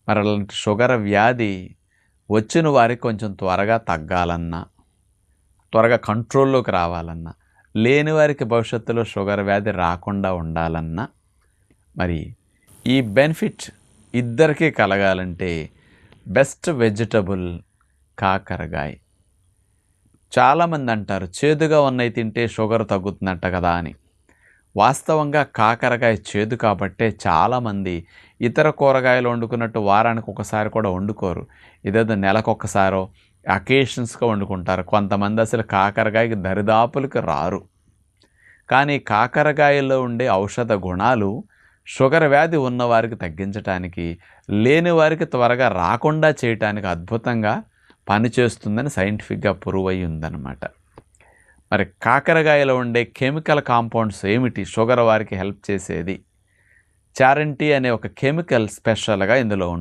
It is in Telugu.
మరి అలాంటి షుగర్ వ్యాధి వచ్చిన వారికి కొంచెం త్వరగా తగ్గాలన్నా, త్వరగా కంట్రోల్లోకి రావాలన్నా, లేని వారికి భవిష్యత్తులో షుగర్ వ్యాధి రాకుండా ఉండాలన్నా, మరి ఈ బెనిఫిట్ ఇద్దరికీ కలగాలంటే బెస్ట్ వెజిటబుల్ కాకరకాయ. చాలామంది అంటారు చేదుగా ఉన్నవి తింటే షుగర్ తగ్గుతుందంట కదా అని. వాస్తవంగా కాకరకాయ చేదు కాబట్టే చాలామంది ఇతర కూరగాయలు వండుకున్నట్టు వారానికి ఒకసారి కూడా వండుకోరు. ఇదేదో నెలకొకసారో అకేషన్స్గా వండుకుంటారు. కొంతమంది అసలు కాకరకాయకి దరిదాపులకు రారు. కానీ కాకరకాయలో ఉండే ఔషధ గుణాలు షుగర్ వ్యాధి ఉన్నవారికి తగ్గించడానికి, లేని వారికి త్వరగా రాకుండా చేయటానికి అద్భుతంగా పనిచేస్తుందని సైంటిఫిక్గా ప్రూవ్ అయి ఉందన్నమాట. మరి కాకరకాయలో ఉండే కెమికల్ కాంపౌండ్స్ ఏమిటి షుగర్ వారికి హెల్ప్ చేసేది? చారంటీ అనే ఒక కెమికల్ స్పెషల్గా ఇందులో ఉంటుంది.